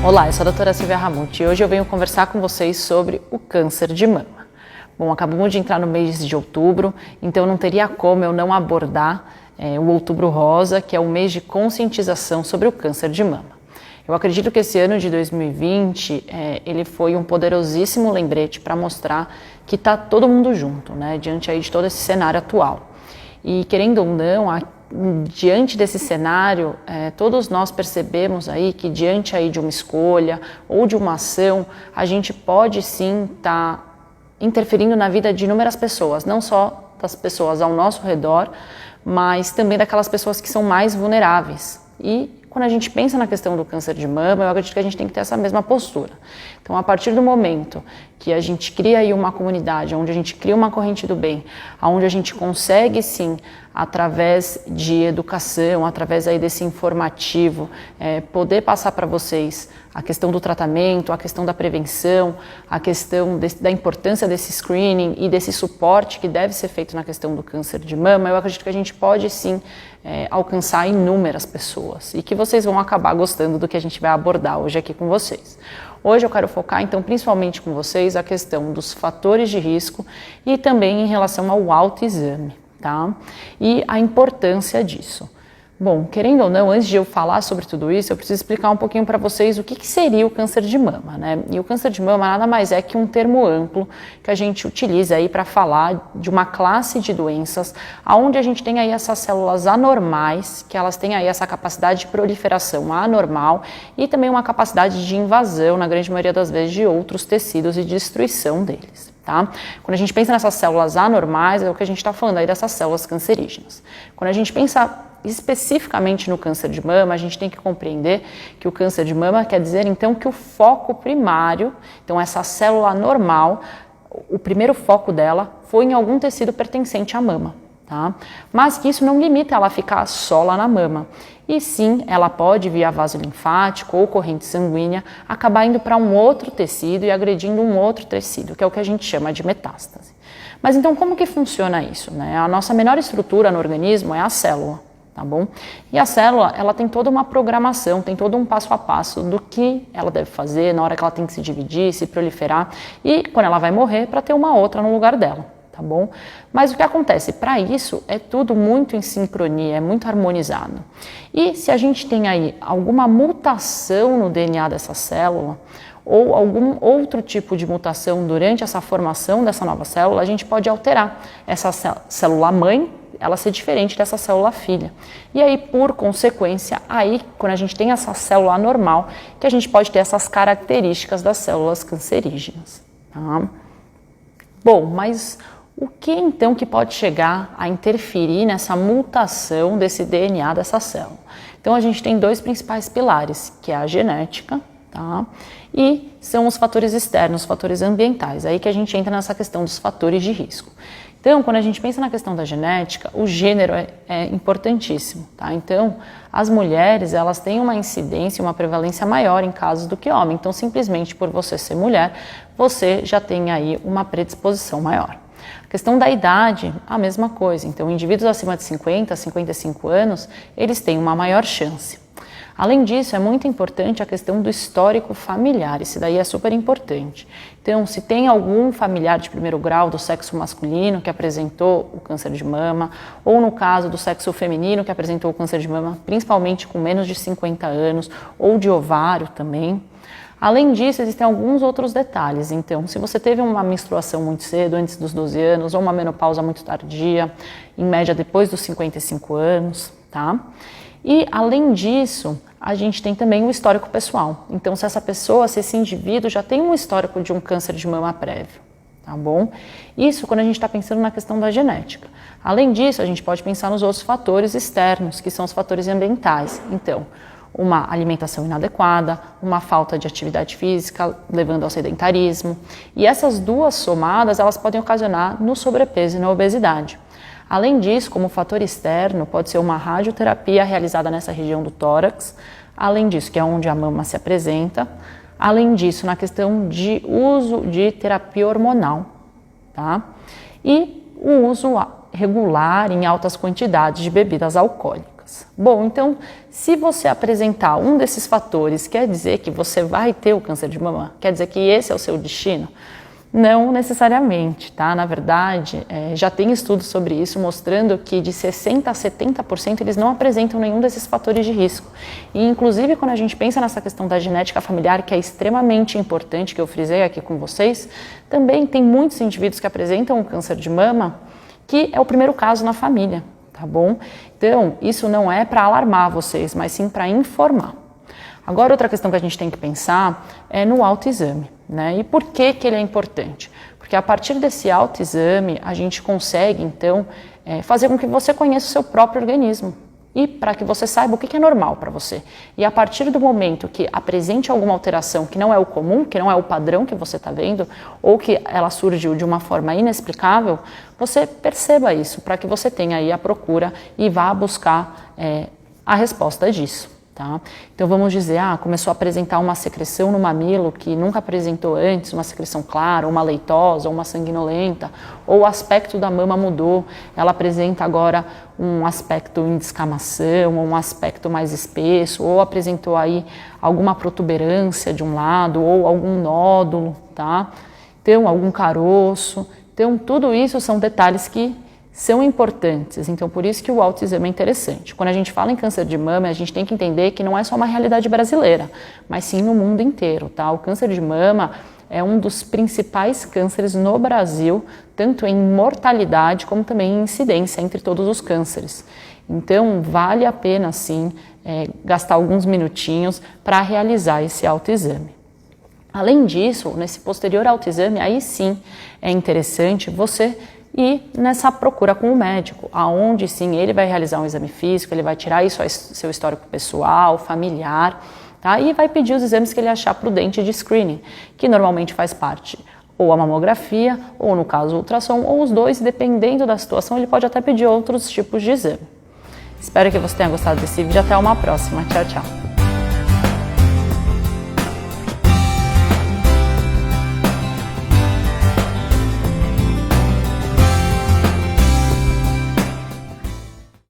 Olá, eu sou a doutora Silvia Ramuti e hoje eu venho conversar com vocês sobre o câncer de mama. Bom, acabamos de entrar no mês de outubro, então não teria como eu não abordar o Outubro Rosa, que é o mês de conscientização sobre o câncer de mama. Eu acredito que esse ano de 2020 ele foi um poderosíssimo lembrete para mostrar que está todo mundo junto, né, diante aí de todo esse cenário atual. E querendo ou não, diante desse cenário, todos nós percebemos aí que diante aí de uma escolha ou de uma ação, a gente pode sim estar interferindo na vida de inúmeras pessoas, não só das pessoas ao nosso redor, mas também daquelas pessoas que são mais vulneráveis. E quando a gente pensa na questão do câncer de mama, eu acredito que a gente tem que ter essa mesma postura. Então, a partir do momento que a gente cria aí uma comunidade, onde a gente cria uma corrente do bem, onde a gente consegue sim, através de educação, através aí desse informativo, poder passar para vocês a questão do tratamento, a questão da prevenção, a questão da importância desse screening e desse suporte que deve ser feito na questão do câncer de mama, eu acredito que a gente pode sim alcançar inúmeras pessoas e que vocês vão acabar gostando do que a gente vai abordar hoje aqui com vocês. Hoje eu quero focar então principalmente com vocês a questão dos fatores de risco e também em relação ao autoexame, tá? E a importância disso. Bom, querendo ou não, antes de eu falar sobre tudo isso, eu preciso explicar um pouquinho para vocês o que seria o câncer de mama, né? E o câncer de mama nada mais é que um termo amplo que a gente utiliza aí para falar de uma classe de doenças onde a gente tem aí essas células anormais, que elas têm aí essa capacidade de proliferação anormal e também uma capacidade de invasão, na grande maioria das vezes, de outros tecidos e destruição deles. Tá? Quando a gente pensa nessas células anormais, é o que a gente está falando aí dessas células cancerígenas. Quando a gente pensa especificamente no câncer de mama, a gente tem que compreender que o câncer de mama quer dizer então que o foco primário, então essa célula normal, o primeiro foco dela foi em algum tecido pertencente à mama. Tá? Mas que isso não limita ela a ficar só lá na mama. E sim, ela pode, via vaso linfático ou corrente sanguínea, acabar indo para um outro tecido e agredindo um outro tecido, que é o que a gente chama de metástase. Mas então como que funciona isso, né? A nossa menor estrutura no organismo é a célula, tá bom? E a célula, ela tem toda uma programação, tem todo um passo a passo do que ela deve fazer na hora que ela tem que se dividir, se proliferar e quando ela vai morrer para ter uma outra no lugar dela. Tá bom? Mas o que acontece? Para isso é tudo muito em sincronia, é muito harmonizado. E se a gente tem aí alguma mutação no DNA dessa célula ou algum outro tipo de mutação durante essa formação dessa nova célula, a gente pode alterar essa célula mãe, ela ser diferente dessa célula filha. E aí, por consequência, aí quando a gente tem essa célula anormal, que a gente pode ter essas características das células cancerígenas. Tá? Bom, mas o que então que pode chegar a interferir nessa mutação desse DNA dessa célula? Então a gente tem dois principais pilares, que é a genética, tá? E são os fatores externos, os fatores ambientais, aí que a gente entra nessa questão dos fatores de risco. Então, quando a gente pensa na questão da genética, o gênero é importantíssimo, tá? Então, as mulheres, elas têm uma incidência, uma prevalência maior em casos do que homem. Então, simplesmente por você ser mulher, você já tem aí uma predisposição maior. A questão da idade, a mesma coisa. Então, indivíduos acima de 50, 55 anos, eles têm uma maior chance. Além disso, é muito importante a questão do histórico familiar, isso daí é super importante. Então, se tem algum familiar de primeiro grau do sexo masculino que apresentou o câncer de mama, ou no caso do sexo feminino que apresentou o câncer de mama, principalmente com menos de 50 anos, ou de ovário também. Além disso, existem alguns outros detalhes. Então, se você teve uma menstruação muito cedo, antes dos 12 anos, ou uma menopausa muito tardia, em média depois dos 55 anos, tá? E, além disso, a gente tem também o histórico pessoal. Então, se essa pessoa, se esse indivíduo já tem um histórico de um câncer de mama prévio, tá bom? Isso quando a gente está pensando na questão da genética. Além disso, a gente pode pensar nos outros fatores externos, que são os fatores ambientais. Então, uma alimentação inadequada, uma falta de atividade física, levando ao sedentarismo. E essas duas somadas, elas podem ocasionar no sobrepeso e na obesidade. Além disso, como fator externo, pode ser uma radioterapia realizada nessa região do tórax, além disso, que é onde a mama se apresenta, além disso, na questão de uso de terapia hormonal, tá? E o uso regular em altas quantidades de bebidas alcoólicas. criança. Bom, então, se você apresentar um desses fatores, quer dizer que você vai ter o câncer de mama? Quer dizer que esse é o seu destino? Não necessariamente, tá? Na verdade, já tem estudos sobre isso mostrando que de 60% a 70% eles não apresentam nenhum desses fatores de risco. E, inclusive, quando a gente pensa nessa questão da genética familiar, que é extremamente importante, que eu frisei aqui com vocês, também tem muitos indivíduos que apresentam o câncer de mama, que é o primeiro caso na família, tá bom? Então, isso não é para alarmar vocês, mas sim para informar. Agora, outra questão que a gente tem que pensar é no autoexame, né? E por que ele é importante? Porque a partir desse autoexame, a gente consegue, então, fazer com que você conheça o seu próprio organismo e para que você saiba o que é normal para você. E a partir do momento que apresente alguma alteração que não é o comum, que não é o padrão que você está vendo, ou que ela surgiu de uma forma inexplicável, você perceba isso, para que você tenha aí a procura e vá buscar a resposta disso. Tá? Então vamos dizer, começou a apresentar uma secreção no mamilo que nunca apresentou antes, uma secreção clara, uma leitosa, uma sanguinolenta, ou o aspecto da mama mudou, ela apresenta agora um aspecto em descamação, ou um aspecto mais espesso, ou apresentou aí alguma protuberância de um lado, ou algum nódulo, tá? Então algum caroço. Então tudo isso são detalhes que são importantes, então por isso que o autoexame é interessante. Quando a gente fala em câncer de mama, a gente tem que entender que não é só uma realidade brasileira, mas sim no mundo inteiro, tá? O câncer de mama é um dos principais cânceres no Brasil, tanto em mortalidade como também em incidência entre todos os cânceres. Então vale a pena sim gastar alguns minutinhos para realizar esse autoexame. Além disso, nesse posterior autoexame, aí sim é interessante você e nessa procura com o médico, aonde sim ele vai realizar um exame físico, ele vai tirar isso seu histórico pessoal, familiar, tá? E vai pedir os exames que ele achar prudente de screening, que normalmente faz parte ou a mamografia, ou no caso o ultrassom, ou os dois, dependendo da situação, ele pode até pedir outros tipos de exame. Espero que você tenha gostado desse vídeo, até uma próxima, tchau, tchau!